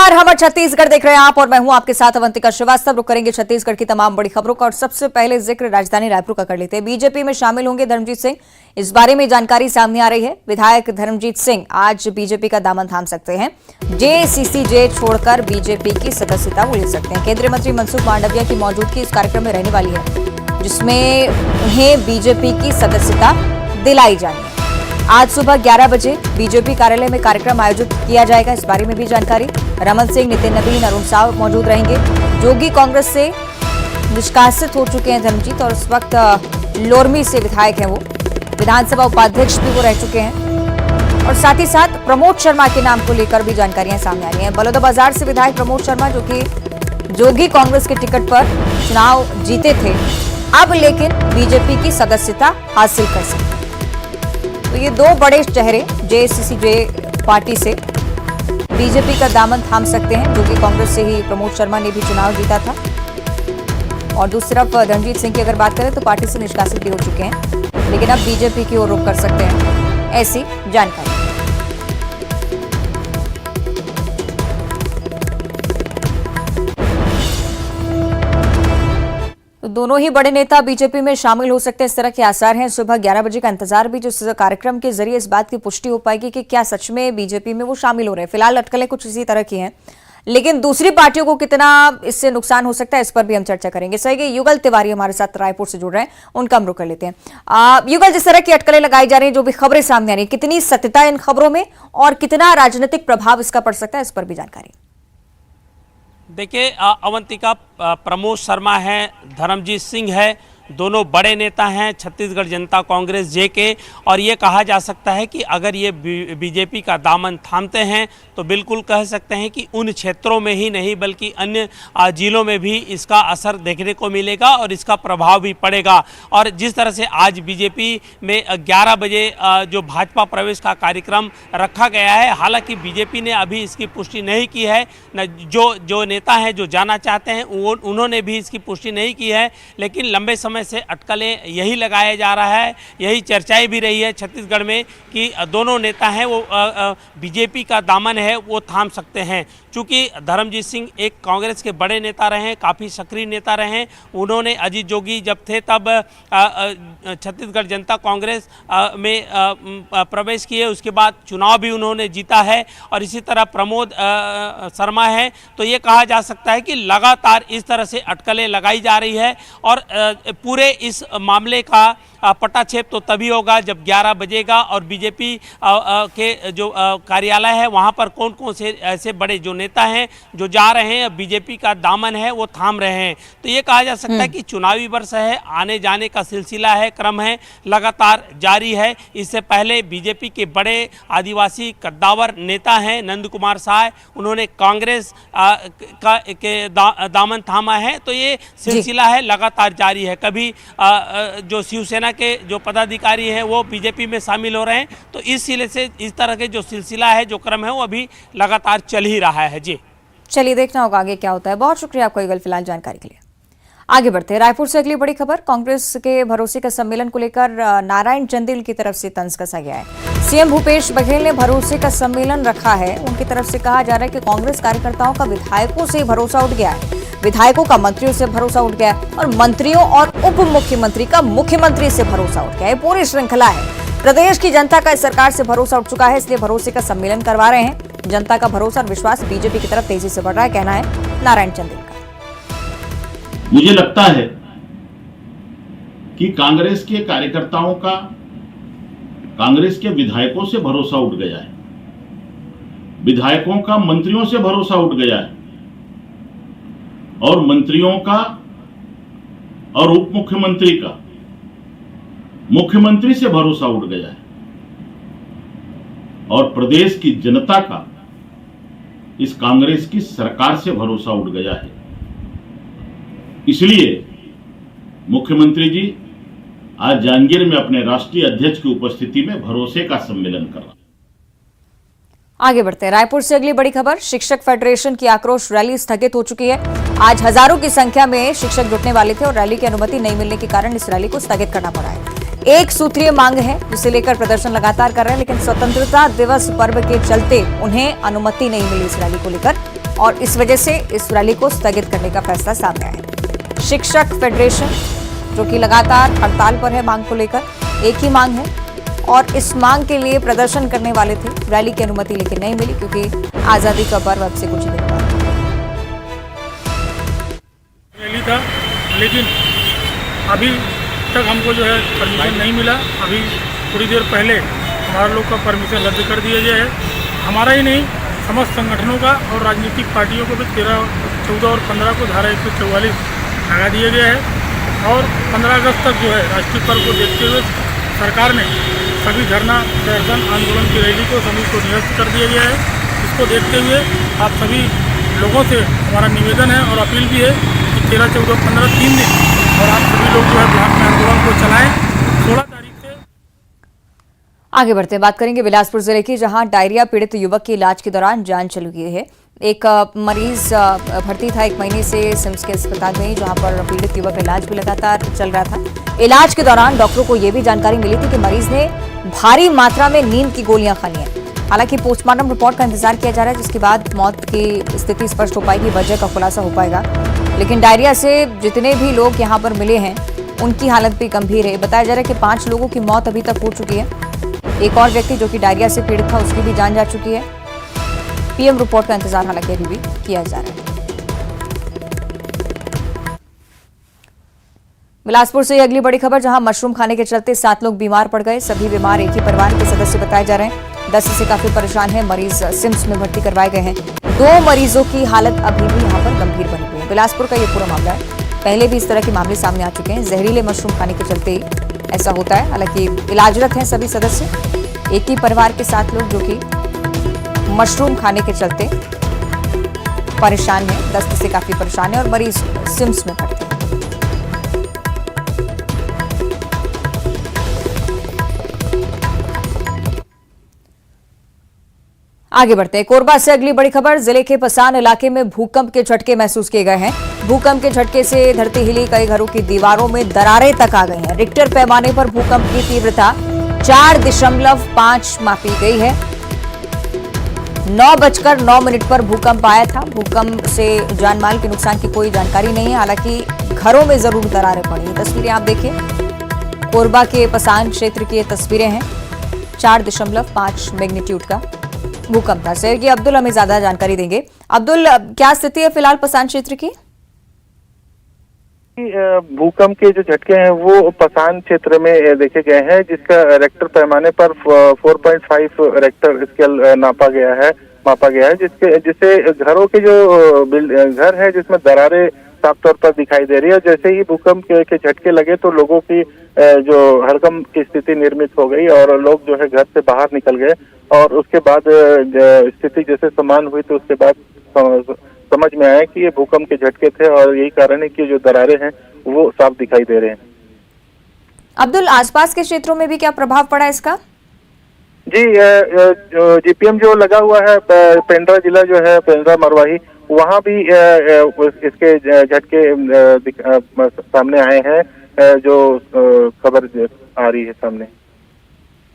नमस्कार, हम छत्तीसगढ़ देख रहे हैं आप और मैं हूं आपके साथ अवंतिका श्रीवास्तव। रुक करेंगे छत्तीसगढ़ की तमाम बड़ी खबरों का और सबसे पहले जिक्र राजधानी रायपुर का कर लेते हैं। बीजेपी में शामिल होंगे धर्मजीत सिंह, इस बारे में जानकारी सामने आ रही है। विधायक धर्मजीत सिंह आज बीजेपी का दामन थाम सकते हैं। जेसीसीजे छोड़कर बीजेपी की सदस्यता वो ले सकते हैं। केंद्रीय मंत्री मनसुख मांडविया की मौजूदगी इस कार्यक्रम में रहने वाली है, जिसमें उन्हें बीजेपी की सदस्यता दिलाई जानी है। आज सुबह 11 बजे बीजेपी कार्यालय में कार्यक्रम आयोजित किया जाएगा, इस बारे में भी जानकारी। रमन सिंह, नितिन नवीन, अरुण साव मौजूद रहेंगे। जोगी कांग्रेस से निष्कासित हो चुके हैं धर्मजीत और इस वक्त लोरमी से विधायक हैं वो। विधानसभा उपाध्यक्ष भी वो रह चुके हैं। और साथ ही साथ प्रमोद शर्मा के नाम को लेकर भी जानकारियां सामने आ रही हैं। बलौदाबाजार से विधायक प्रमोद शर्मा, जो कि जोगी कांग्रेस के टिकट पर चुनाव जीते थे, अब लेकिन बीजेपी की सदस्यता हासिल कर सकते हैं। तो ये दो बड़े चेहरे जेसीसीजे पार्टी से बीजेपी का दामन थाम सकते हैं। जोगी कांग्रेस से ही प्रमोद शर्मा ने भी चुनाव जीता था। और दूसरी तरफ धर्मजीत सिंह की अगर बात करें तो पार्टी से निष्कासित भी हो चुके हैं, लेकिन अब बीजेपी की ओर रुख कर सकते हैं, ऐसी जानकारी। तो दोनों ही बड़े नेता बीजेपी में शामिल हो सकते हैं, इस तरह के आसार हैं। सुबह 11 बजे का इंतजार भी, जो कार्यक्रम के जरिए इस बात की पुष्टि हो पाएगी कि क्या सच में बीजेपी में वो शामिल हो रहे हैं। फिलहाल अटकलें कुछ इसी तरह की हैं, लेकिन दूसरी पार्टियों को कितना इससे नुकसान हो सकता है, इस पर भी हम चर्चा करेंगे। सही, युगल तिवारी हमारे साथ रायपुर से जुड़ रहे हैं, उनका हम रुख कर लेते हैं। युगल, जिस तरह की अटकलें लगाई जा रही हैं, जो भी खबरें सामने आ रही है, कितनी सत्यता इन खबरों में और कितना राजनीतिक प्रभाव इसका पड़ सकता है, इस पर भी जानकारी। देखिए अवंतिका, प्रमोद शर्मा है, धर्मजीत सिंह है, दोनों बड़े नेता हैं छत्तीसगढ़ जनता कांग्रेस जे के। और ये कहा जा सकता है कि अगर ये बीजेपी का दामन थामते हैं तो बिल्कुल कह सकते हैं कि उन क्षेत्रों में ही नहीं बल्कि अन्य जिलों में भी इसका असर देखने को मिलेगा और इसका प्रभाव भी पड़ेगा। और जिस तरह से आज बीजेपी में 11 बजे जो भाजपा प्रवेश का कार्यक्रम रखा गया है, हालांकि बीजेपी ने अभी इसकी पुष्टि नहीं की है। जो नेता हैं जो जाना चाहते हैं उन्होंने भी इसकी पुष्टि नहीं की है, लेकिन लंबे समय से अटकलें यही लगाया जा रहा है, यही चर्चाएं भी रही है छत्तीसगढ़ में कि दोनों नेता हैं वो बीजेपी का दामन है वो थाम सकते हैं। चूँकि धर्मजीत सिंह एक कांग्रेस के बड़े नेता रहे हैं, काफ़ी सक्रिय नेता रहे हैं। उन्होंने अजीत जोगी जब थे तब छत्तीसगढ़ जनता कांग्रेस में प्रवेश किए, उसके बाद चुनाव भी उन्होंने जीता है। और इसी तरह प्रमोद शर्मा है। तो ये कहा जा सकता है कि लगातार इस तरह से अटकलें लगाई जा रही है और पूरे इस मामले का पटाक्षेप तो तभी होगा जब 11 बजेगा और बीजेपी के जो कार्यालय है वहाँ पर कौन कौन से ऐसे बड़े जो नेता हैं जो जा रहे हैं, बीजेपी का दामन है वो थाम रहे हैं। तो ये कहा जा सकता है कि चुनावी वर्ष है, आने जाने का सिलसिला है, क्रम है, लगातार जारी है। इससे पहले बीजेपी के बड़े आदिवासी कद्दावर नेता हैं नंद कुमार साय, उन्होंने कांग्रेस के दामन थामा है। तो ये सिलसिला है, लगातार जारी है। कभी जो शिवसेना के जो पदाधिकारी हैं वो बीजेपी में शामिल हो रहे हैं। तो इस सिलसिले से इस तरह के जो सिलसिला है, जो क्रम है, वो अभी लगातार चल ही रहा है। जी चलिए, देखना होगा आगे क्या होता है। बहुत शुक्रिया आपको युगल फिलहाल जानकारी के लिए। आगे बढ़ते हैं। रायपुर से अगली बड़ी खबर, कांग्रेस के भरोसे का सम्मेलन को लेकर नारायण चंदेल की तरफ से तंज कसा गया है। सीएम भूपेश बघेल ने भरोसे का सम्मेलन रखा है। उनकी तरफ से कहा जा रहा है कि कांग्रेस कार्यकर्ताओं का विधायकों से भरोसा उठ गया है, विधायकों का मंत्रियों से भरोसा उठ गया और मंत्रियों और उप मुख्यमंत्री का मुख्यमंत्री से भरोसा उठ गया है। पूरी श्रृंखला है। प्रदेश की जनता का इस सरकार से भरोसा उठ चुका है, इसलिए भरोसे का सम्मेलन करवा रहे हैं। जनता का भरोसा और विश्वास बीजेपी की तरफ तेजी से बढ़ रहा है, कहना है नारायण चंदेल का। मुझे लगता है कि कांग्रेस के कार्यकर्ताओं का कांग्रेस के विधायकों से भरोसा उठ गया है, विधायकों का मंत्रियों से भरोसा उठ गया है और मंत्रियों का और उप मुख्यमंत्री का मुख्यमंत्री से भरोसा उठ गया है और प्रदेश की जनता का इस कांग्रेस की सरकार से भरोसा उठ गया है। इसलिए मुख्यमंत्री जी आज जांजगीर में अपने राष्ट्रीय अध्यक्ष की उपस्थिति में भरोसे का सम्मेलन कर रहा है। आगे बढ़ते हैं। रायपुर से अगली बड़ी खबर, शिक्षक फेडरेशन की आक्रोश रैली स्थगित हो चुकी है। आज हजारों की संख्या में शिक्षक जुटने वाले थे और रैली की अनुमति नहीं मिलने के कारण इस रैली को स्थगित करना पड़ा है। एक सूत्रीय मांग है जिसे लेकर प्रदर्शन लगातार कर रहे हैं, लेकिन स्वतंत्रता दिवस पर्व के चलते उन्हें अनुमति नहीं मिली इस रैली को लेकर। और इस वजह से इस रैली को स्थगित करने का फैसला सामने आया है। शिक्षक फेडरेशन जो कि लगातार हड़ताल पर है मांग को लेकर, एक ही मांग है और इस मांग के लिए प्रदर्शन करने वाले थे। रैली की अनुमति लेकिन नहीं मिली क्योंकि आजादी का पर्व अब से कुछ दिन बाद रैली था, लेकिन अभी तक हमको जो है परमिशन नहीं मिला। अभी थोड़ी देर पहले हमारे लोग का परमिशन रद्द कर दिया गया है। हमारा ही नहीं, समस्त संगठनों का और राजनीतिक पार्टियों को भी 13, 14 और 15 को धारा 144 लगा दिया गया है और 15 अगस्त तक जो है राष्ट्रीय पर्व को देखते हुए सरकार ने सभी धरना प्रदर्शन आंदोलन की रैली को सभी को निरस्त कर दिया गया है। इसको देखते हुए आप सभी लोगों से हमारा निवेदन है और अपील भी है कि 13, 14, 15 3 दिन और आप सभी लोग जो है ब्लॉक में आंदोलन को चलाएं। 16 तारीख से आगे बढ़ते हैं, बात करेंगे बिलासपुर जिले की, जहां डायरिया पीड़ित युवक की इलाज के दौरान जान चली गई है। एक मरीज भर्ती था 1 महीने से सिम्स के अस्पताल में, जहां पर पीड़ित युवक का इलाज भी लगातार चल रहा था। इलाज के दौरान डॉक्टरों को यह भी जानकारी मिली थी कि मरीज ने भारी मात्रा में नींद की गोलियां खानी है। हालांकि पोस्टमार्टम रिपोर्ट का इंतजार किया जा रहा है, जिसके बाद मौत की स्थिति स्पष्ट हो पाएगी, वजह का खुलासा हो पाएगा। लेकिन डायरिया से जितने भी लोग यहाँ पर मिले हैं उनकी हालत भी गंभीर है। बताया जा रहा है कि 5 लोगों की मौत अभी तक हो चुकी है। एक और व्यक्ति जो कि डायरिया से पीड़ित था उसकी भी जान जा चुकी है। पीएम रिपोर्ट का इंतजार हालांकि अभी भी किया जा रहा है। बिलासपुर से अगली बड़ी खबर, जहां मशरूम खाने के चलते 7 लोग बीमार पड़ गए। सभी बीमार एक ही परिवार के सदस्य बताए जा रहे हैं। दस्त से काफी परेशान है मरीज, सिम्स में भर्ती करवाए गए हैं। 2 मरीजों की हालत अभी भी यहाँ पर गंभीर बनी हुई है। बिलासपुर का ये पूरा मामला है। पहले भी इस तरह के मामले सामने आ चुके हैं। जहरीले मशरूम खाने के चलते ऐसा होता है। हालांकि इलाजरत हैं सभी सदस्य, एक ही परिवार के 7 लोग जो कि मशरूम खाने के चलते परेशान है, दस्त से काफी परेशान है और मरीज सिम्स में भर्ती है। आगे बढ़ते हैं, कोरबा से अगली बड़ी खबर, जिले के पसान इलाके में भूकंप के झटके महसूस किए गए हैं। भूकंप के झटके से धरती हिली, कई घरों की दीवारों में दरारें तक आ गई हैं। रिक्टर पैमाने पर भूकंप की तीव्रता 4.5 मापी गई है। 9:09 पर भूकंप आया था। भूकंप से जानमाल के नुकसान की कोई जानकारी नहीं है, हालांकि घरों में जरूर दरारें पड़ी। तस्वीरें आप देखिए, कोरबा के पसान क्षेत्र की ये तस्वीरें हैं। 4.5 मैग्नीट्यूड का भूकंप था। शहर की अब्दुल हमें ज्यादा जानकारी देंगे। अब्दुल, क्या स्थिति है फिलहाल पसान क्षेत्र की? भूकंप के जो झटके हैं वो पसान क्षेत्र में देखे गए हैं, जिसका रेक्टर पैमाने पर 4.5 रेक्टर स्केल मापा गया है, जिससे घरों के जो घर है जिसमें दरारें साफ तौर पर दिखाई दे रही है। जैसे ही भूकंप के झटके लगे तो लोगों की जो हड़कंप की स्थिति निर्मित हो गई और लोग जो है घर से बाहर निकल गए और उसके बाद स्थिति जैसे समान हुई तो उसके बाद समझ में आया कि ये भूकंप के झटके थे और यही कारण है कि जो दरारें हैं वो साफ दिखाई दे रहे हैं। अब्दुल, आसपास के क्षेत्रों में भी क्या प्रभाव पड़ा इसका? जी, जीपीएम जो लगा हुआ है पेंड्रा जिला जो है, पेंड्रा मरवाही, वहाँ भी इसके झटके सामने आए हैं, जो खबर आ रही है सामने।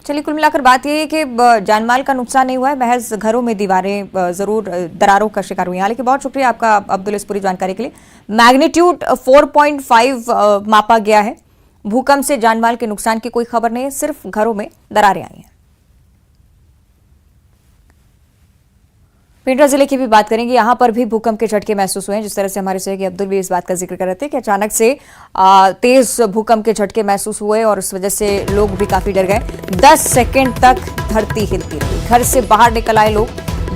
चलिए, कुल मिलाकर बात यह है कि जानमाल का नुकसान नहीं हुआ है, महज घरों में दीवारें जरूर दरारों का शिकार हुई हैं। हालांकि बहुत शुक्रिया आपका अब्दुल इस पूरी जानकारी के लिए। मैग्नीट्यूड 4.5 मापा गया है। भूकंप से जानमाल के नुकसान की कोई खबर नहीं है, सिर्फ घरों में दरारें आई हैं। पेंड्रा जिले की भी बात करेंगे। यहां पर भी भूकंप के झटके महसूस हुए हैं। जिस तरह से हमारे सहयोगी अब्दुल भी इस बात का जिक्र कर रहे थे कि अचानक से तेज भूकंप के झटके महसूस हुए और उस वजह से लोग भी काफी डर गए। 10 सेकंड तक धरती हिलती रही, घर से बाहर निकल आए लोग।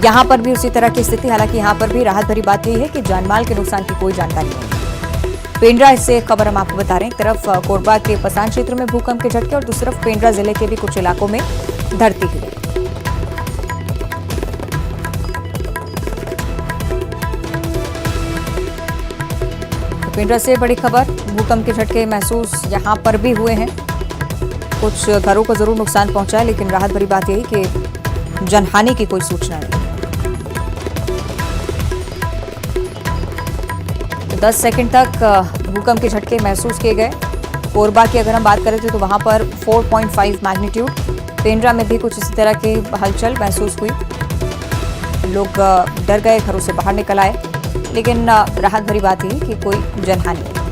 यहां पर भी उसी तरह की स्थिति। हालांकि यहां पर भी राहत भरी बात यही है कि जानमाल के नुकसान की कोई जानकारी नहीं। पेंड्रा से खबर हम आपको बता रहे हैं। एक तरफ कोरबा के पसान क्षेत्र में भूकंप के झटके और दूसरी तरफ पेंड्रा जिले के भी कुछ इलाकों में धरती हिली। पेंड्रा से बड़ी खबर, भूकंप के झटके महसूस यहां पर भी हुए हैं। कुछ घरों को जरूर नुकसान पहुंचा है, लेकिन राहत भरी बात यही कि जनहानि की कोई सूचना नहीं। तो 10 सेकंड तक भूकंप के झटके महसूस किए गए। कोरबा की अगर हम बात करें तो वहां पर 4.5 मैग्नीट्यूड। पेंड्रा में भी कुछ इसी तरह की हलचल महसूस हुई। लोग डर गए, घरों से बाहर निकल आए, लेकिन राहत भरी बात यह कि कोई जनहानि नहीं।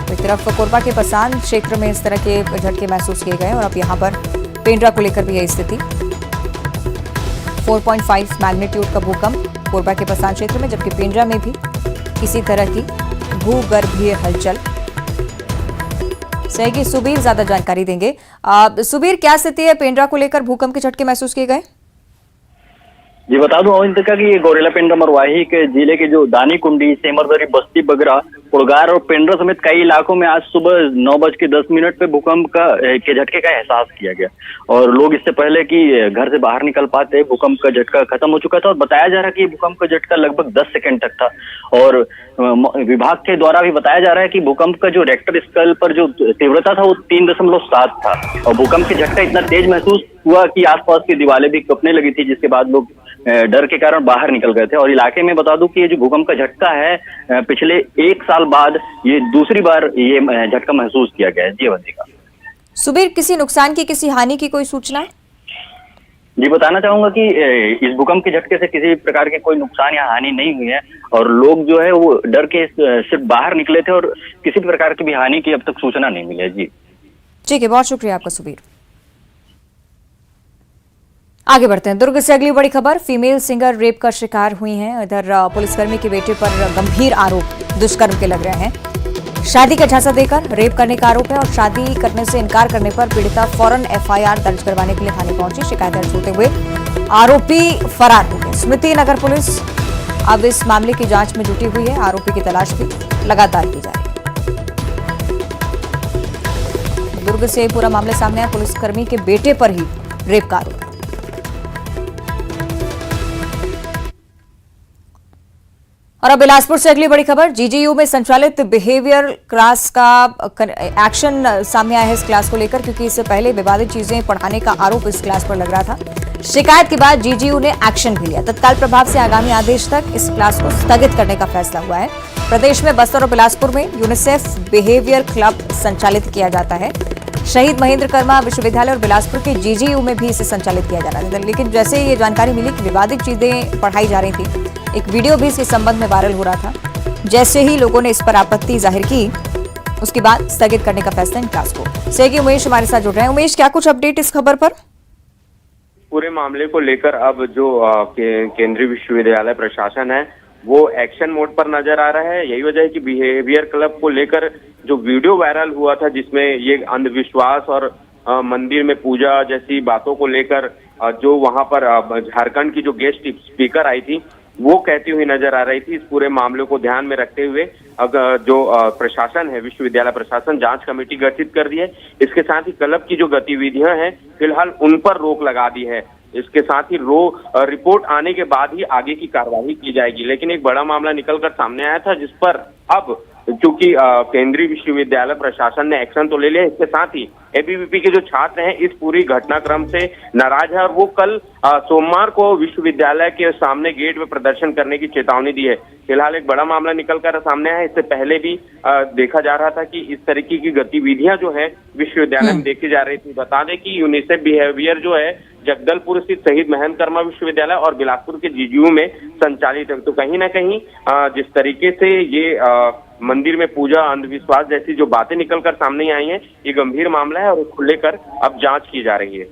एक तरफ कोरबा के पसान क्षेत्र में इस तरह के झटके महसूस किए गए और अब यहां पर पेंड्रा को लेकर भी यही स्थिति। 4.5 मैग्नीट्यूड का भूकंप कोरबा के पसान क्षेत्र में, जबकि पेंड्रा में भी किसी तरह की भूगर्भीय हलचल। सहयोगी सुबीर ज्यादा जानकारी देंगे। सुबीर, क्या स्थिति है पेंड्रा को लेकर, भूकंप के झटके महसूस किए गए? जी बता दूं अवंतिका कि ये गौरेला पेंड्रा मरवाही के जिले के जो दानी कुंडी, सेमरदरी, बस्ती बगरा, कुड़गार और पेंड्रा समेत कई इलाकों में आज सुबह 9:10 पे भूकंप के झटके का एहसास किया गया और लोग इससे पहले कि घर से बाहर निकल पाते भूकंप का झटका खत्म हो चुका था और बताया जा रहा है कि भूकंप का झटका लगभग 10 सेकंड तक था। और विभाग के द्वारा भी बताया जा रहा है कि भूकंप का जो रेक्टर स्केल पर जो तीव्रता था वो 3.7 था और भूकंप के झटका इतना तेज महसूस हुआ कि आसपास की दीवारें भी कंपने लगी थी, जिसके बाद लोग डर के कारण बाहर निकल गए थे। और इलाके में बता दूं कि ये जो भूकंप का झटका है पिछले 1 साल बाद ये दूसरी बार ये झटका महसूस किया गया है। जी अवंतिका। सुबीर, किसी नुकसान की, किसी हानि की कोई सूचना? जी बताना चाहूंगा कि इस भूकंप के झटके से किसी प्रकार के कोई नुकसान या हानि नहीं हुई है और लोग जो है वो डर के सिर्फ बाहर निकले थे और किसी प्रकार की भी हानि की अब तक सूचना नहीं मिली है। जी ठीक है, बहुत शुक्रिया आपका सुबीर। आगे बढ़ते हैं। दुर्ग से अगली बड़ी खबर, फीमेल सिंगर रेप का शिकार हुई हैं। इधर पुलिसकर्मी के बेटे पर गंभीर आरोप दुष्कर्म के लग रहे हैं। शादी का झांसा देकर रेप करने का आरोप है और शादी करने से इनकार करने पर पीड़िता फौरन एफआईआर दर्ज करवाने के लिए थाने पहुंची। शिकायत दर्ज होते हुए आरोपी फरार हो गए। स्मृति नगर पुलिस अब इस मामले की जांच में जुटी हुई है। आरोपी की तलाश भी लगातार की जा रही है। दुर्ग से पूरा मामला सामने आया, पुलिसकर्मी के बेटे पर ही रेप का आरोप। और अब बिलासपुर से अगली बड़ी खबर, जीजीयू में संचालित बिहेवियर क्लास का एक्शन सामने आया है इस क्लास को लेकर, क्योंकि इससे पहले विवादित चीजें पढ़ाने का आरोप इस क्लास पर लग रहा था। शिकायत के बाद जीजीयू ने एक्शन भी लिया। तत्काल प्रभाव से आगामी आदेश तक इस क्लास को स्थगित करने का फैसला हुआ है। प्रदेश में बस्तर और बिलासपुर में यूनिसेफ बिहेवियर क्लब संचालित किया जाता है। शहीद महेंद्र कर्मा विश्वविद्यालय और बिलासपुर के जीजीयू में भी इसे संचालित किया जा रहा था। लेकिन जैसे ये जानकारी मिली कि विवादित चीजें पढ़ाई जा रही थी, एक वीडियो भी इसके संबंध में वायरल हो रहा था। जैसे ही लोगों ने इस पर आपत्ति जाहिर की, उसके बाद स्थगित करने का फैसला इन क्लास को। सहयोगी उमेश हमारे साथ जुड़ रहे हैं। उमेश, क्या कुछ अपडेट इस खबर पर? पूरे मामले को लेकर अब जो केंद्रीय विश्वविद्यालय प्रशासन है वो एक्शन मोड पर नजर आ रहा है। यही वजह है कि बिहेवियर क्लब को लेकर जो वीडियो वायरल हुआ था, जिसमें ये अंधविश्वास और मंदिर में पूजा जैसी बातों को लेकर जो वहां पर झारखंड की जो गेस्ट स्पीकर आई थी वो कहती हुई नजर आ रही थी। इस पूरे मामले को ध्यान में रखते हुए अगर जो प्रशासन है, विश्वविद्यालय प्रशासन, जांच कमेटी गठित कर दी है। इसके साथ ही क्लब की जो गतिविधियां हैं फिलहाल उन पर रोक लगा दी है। इसके साथ ही रिपोर्ट आने के बाद ही आगे की कार्रवाई की जाएगी। लेकिन एक बड़ा मामला निकलकर सामने आया था, जिस पर अब चूंकि केंद्रीय विश्वविद्यालय प्रशासन ने एक्शन तो ले लिया, इसके साथ ही एबीवीपी के जो छात्र हैं इस पूरी घटनाक्रम से नाराज है और वो कल सोमवार को विश्वविद्यालय के सामने गेट में प्रदर्शन करने की चेतावनी दी है। फिलहाल एक बड़ा मामला निकलकर सामने आया है। इससे पहले भी देखा जा रहा था कि इस तरीके की गतिविधियां जो है विश्वविद्यालय में देखी जा रही थी। बता दें कि यूनिसेफ बिहेवियर जो है जगदलपुर स्थित शहीद महेंद्र कर्मा विश्वविद्यालय और बिलासपुर के जीजीयू में संचालित है। तो कहीं ना कहीं जिस तरीके से ये मंदिर में पूजा, अंधविश्वास जैसी जो बातें निकलकर सामने आई हैं, ये गंभीर मामला है और उसको लेकर अब जांच की जा रही है।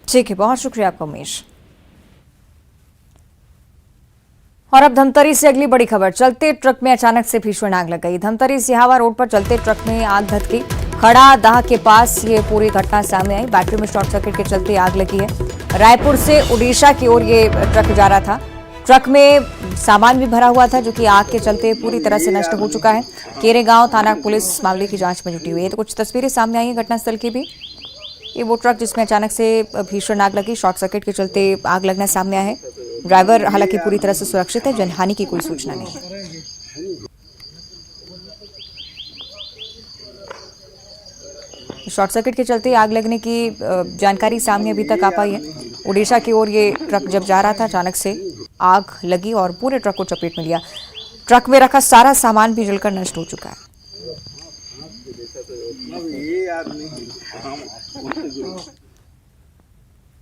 ठीक है, बहुत शुक्रिया आपका उमेश। और अब धमतरी से अगली बड़ी खबर, चलते ट्रक में अचानक से भीषण आग लग गई। धमतरी सिहावा रोड पर चलते ट्रक में आग धधकी। खड़ा दाह के पास ये पूरी घटना सामने आई। बैटरी में शॉर्ट सर्किट के चलते आग लगी है। रायपुर से उड़ीसा की ओर ये ट्रक जा रहा था। ट्रक में सामान भी भरा हुआ था, जो कि आग के चलते पूरी तरह से नष्ट हो चुका है। केरेगांव थाना पुलिस मामले की जांच में जुटी हुई है। तो कुछ तस्वीरें सामने आई हैं घटनास्थल की भी। ये वो ट्रक जिसमें अचानक से भीषण आग लगी, शॉर्ट सर्किट के चलते आग लगना सामने आया है। ड्राइवर हालांकि पूरी तरह से सुरक्षित है, जनहानि की कोई सूचना नहीं है। शॉर्ट सर्किट के चलते आग लगने की जानकारी सामने अभी तक आ पाई है। उड़ीसा की ओर ये ट्रक जब जा रहा था, अचानक से आग लगी और पूरे ट्रक को चपेट में लिया। ट्रक में रखा सारा सामान भी जलकर नष्ट हो चुका है।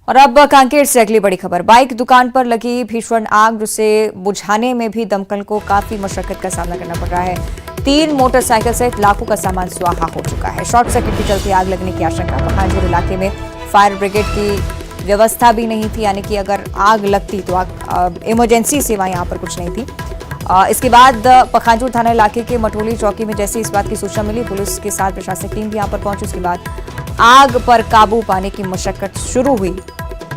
और अब कांकेर से अगली बड़ी खबर। बाइक दुकान पर लगी भीषण आग, जिसे बुझाने में भी दमकल को काफी मशक्कत का सामना करना पड़ रहा है। 3 मोटरसाइकिल सहित लाखों का सामान स्वाहा हो चुका है। शॉर्ट सर्किट के चलते आग लगने की आशंका। पखांजूर इलाके में फायर ब्रिगेड की व्यवस्था भी नहीं थी, यानी कि अगर आग लगती तो इमरजेंसी सेवा यहाँ पर कुछ नहीं थी। इसके बाद पखांजूर थाना इलाके के मटोली चौकी में जैसे इस बात की सूचना मिली, पुलिस के साथ प्रशासनिक टीम भी यहाँ पर पहुंची। उसके बाद आग पर काबू पाने की मशक्कत शुरू हुई,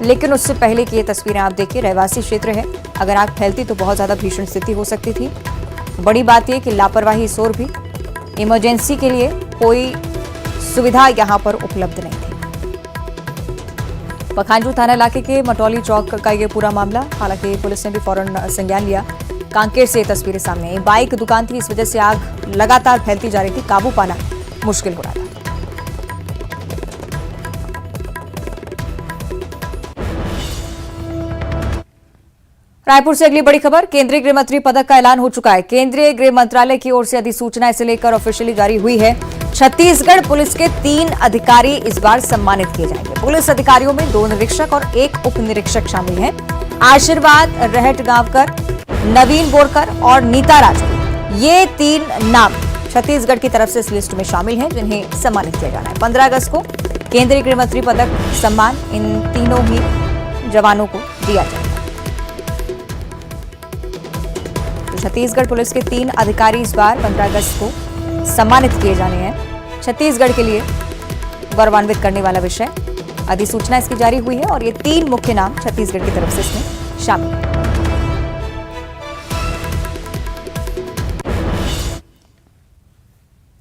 लेकिन उससे पहले की ये तस्वीरें आप देखिए। रहवासी क्षेत्र है, अगर आग फैलती तो बहुत ज्यादा भीषण स्थिति हो सकती थी। बड़ी बात यह कि लापरवाही इस ओर भी, इमरजेंसी के लिए कोई सुविधा यहां पर उपलब्ध नहीं थी। पखांजूर थाना इलाके के मटौली चौक का ये पूरा मामला, हालांकि पुलिस ने भी फौरन संज्ञान लिया। कांकेर से तस्वीरें सामने आई। बाइक दुकान थी, इस वजह से आग लगातार फैलती जा रही थी, काबू पाना मुश्किल हो रहा था। रायपुर से अगली बड़ी खबर। केंद्रीय गृह मंत्री पदक का ऐलान हो चुका है। केंद्रीय गृह मंत्रालय की ओर से अधिसूचना इसे लेकर ऑफिशियली जारी हुई है। छत्तीसगढ़ पुलिस के 3 अधिकारी इस बार सम्मानित किए जाएंगे। पुलिस अधिकारियों में 2 निरीक्षक और 1 उप निरीक्षक शामिल हैं। आशीर्वाद रहटगांवकर, नवीन बोरकर और नीता राजपूत, ये 3 नाम छत्तीसगढ़ की तरफ से इस लिस्ट में शामिल हैं, जिन्हें सम्मानित किया जाना है। 15 अगस्त को केंद्रीय गृह मंत्री पदक सम्मान इन तीनों ही जवानों को दिया जाएगा। छत्तीसगढ़ पुलिस के 3 अधिकारी इस बार 15 अगस्त को सम्मानित किए जाने हैं। छत्तीसगढ़ के लिए गौरवान्वित करने वाला विषय। अधिसूचना इसकी जारी हुई है और ये 3 मुख्य नाम छत्तीसगढ़ की तरफ से इसमें शामिल हैं।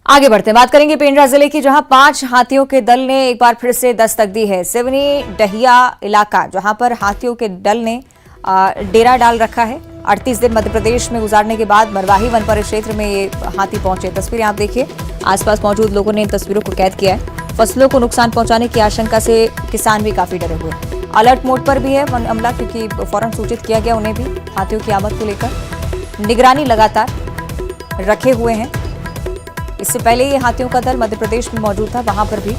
आगे बढ़ते बात करेंगे पेंड्रा जिले की, जहां 5 हाथियों के दल ने एक बार फिर से दस्तक दी है। सिवनी डहिया इलाका, जहां पर हाथियों के दल ने डेरा डाल रखा है। 38 दिन मध्य प्रदेश में गुजारने के बाद मरवाही वन परिक्षेत्र में ये हाथी पहुंचे। तस्वीरें आप देखिए। आसपास मौजूद लोगों ने इन तस्वीरों को कैद किया है। फसलों को नुकसान पहुंचाने की आशंका से किसान भी काफी डरे हुए। अलर्ट मोड पर भी है वन अमला, क्योंकि फौरन सूचित किया गया उन्हें भी हाथियों की आमद को लेकर। निगरानी लगातार रखे हुए हैं। इससे पहले ये हाथियों का दल मध्य प्रदेश में मौजूद था, वहां पर भी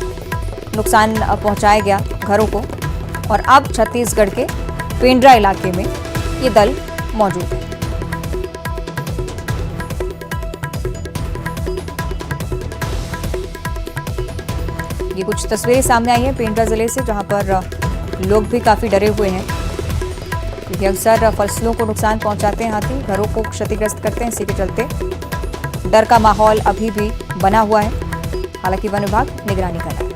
नुकसान पहुंचाया गया घरों को। और अब छत्तीसगढ़ के पेंड्रा इलाके में ये दल मौजूद है। ये कुछ तस्वीरें सामने आई हैं पेंड्रा जिले से, जहां पर लोग भी काफी डरे हुए हैं, क्योंकि अक्सर फसलों को नुकसान पहुंचाते हैं हाथी, घरों को क्षतिग्रस्त करते हैं। इसी के चलते डर का माहौल अभी भी बना हुआ है। हालांकि वन विभाग निगरानी कर रहा है।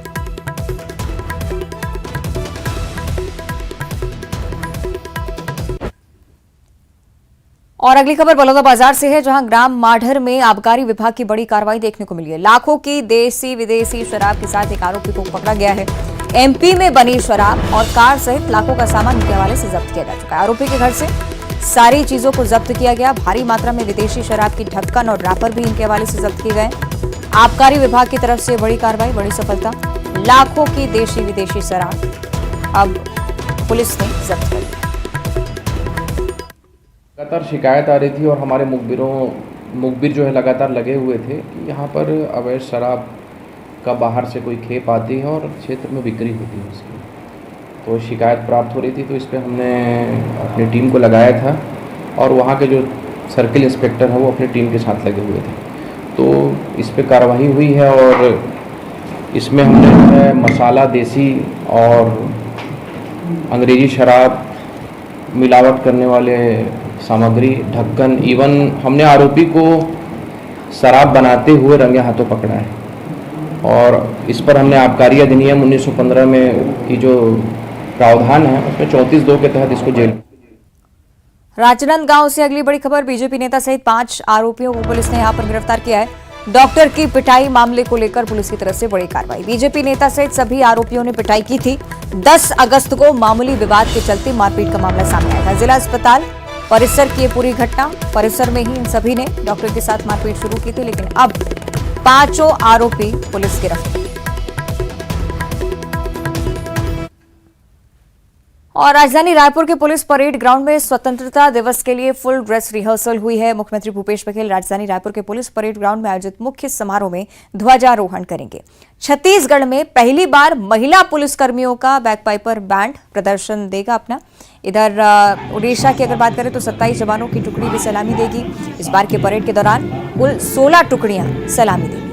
और अगली खबर बलौदाबाजार से है, जहां ग्राम माढ़र में आबकारी विभाग की बड़ी कार्रवाई देखने को मिली है। लाखों की देसी विदेशी शराब के साथ एक आरोपी को पकड़ा गया है। एमपी में बनी शराब और कार सहित लाखों का सामान इनके हवाले से जब्त किया जा चुका है। आरोपी के घर से सारी चीजों को जब्त किया गया। भारी मात्रा में विदेशी शराब की ढक्कन और रैपर भी इनके हवाले से जब्त किए गए। आबकारी विभाग की तरफ से बड़ी कार्रवाई, बड़ी सफलता। लाखों की देशी विदेशी शराब अब पुलिस ने जब्त कर ली। लगातार शिकायत आ रही थी और हमारे मुखबिर जो है लगातार लगे हुए थे कि यहाँ पर अवैध शराब का बाहर से कोई खेप आती है और क्षेत्र में बिक्री होती है उसकी। तो शिकायत प्राप्त हो रही थी, तो इस पर हमने अपनी टीम को लगाया था और वहाँ के जो सर्किल इंस्पेक्टर हैं वो अपनी टीम के साथ लगे हुए थे। तो इस पर कार्रवाई हुई है और इसमें हमने जो है मसाला, देसी और अंग्रेजी शराब, मिलावट करने वाले सामग्री, ढक्कन, इवन हमने आरोपी को शराब बनाते हुए रंगे हाथों पकड़ा है। और इस पर हमने आबकारी अधिनियम 1915 में की जो प्रावधान है उसमें 34(2) के तहत इसको जेल। राजनांदगांव से अगली बड़ी खबर। बीजेपी नेता सहित 5 आरोपियों को पुलिस ने यहां पर गिरफ्तार किया है। डॉक्टर की पिटाई मामले को लेकर पुलिस की तरफ से बड़ी कार्रवाई। बीजेपी नेता सहित सभी आरोपियों ने पिटाई की थी। 10 अगस्त को मामूली विवाद के चलते मारपीट का मामला सामने आया था। जिला अस्पताल परिसर की ये पूरी घटना, परिसर में ही इन सभी ने डॉक्टर के साथ मारपीट शुरू की थी, लेकिन अब 5 आरोपी पुलिस गिरफ्तार। और राजधानी रायपुर के पुलिस परेड ग्राउंड में स्वतंत्रता दिवस के लिए फुल ड्रेस रिहर्सल हुई है। मुख्यमंत्री भूपेश बघेल राजधानी रायपुर के पुलिस परेड ग्राउंड में आयोजित मुख्य समारोह में ध्वजारोहण करेंगे। छत्तीसगढ़ में पहली बार महिला पुलिसकर्मियों का बैकपाइपर बैंड प्रदर्शन देगा अपना। इधर उड़ीसा की अगर बात करें तो 27 जवानों की टुकड़ी भी सलामी देगी। इस बार के परेड के दौरान कुल 16 टुकड़ियां सलामी देंगी।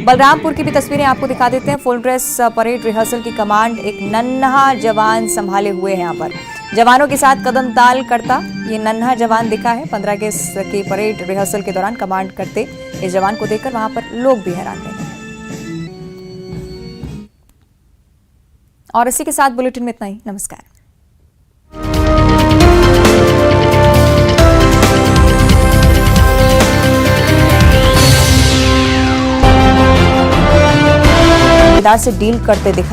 बलरामपुर की भी तस्वीरें आपको दिखा देते हैं। फुल ड्रेस परेड रिहर्सल की कमांड एक नन्हा जवान संभाले हुए है। यहाँ पर जवानों के साथ कदम ताल करता ये नन्हा जवान दिखा है। 15 अगस्त की परेड रिहर्सल के दौरान कमांड करते इस जवान को देखकर वहां पर लोग भी हैरान रहे। और इसी के साथ बुलेटिन में इतना ही। नमस्कार। से डील करते दिखा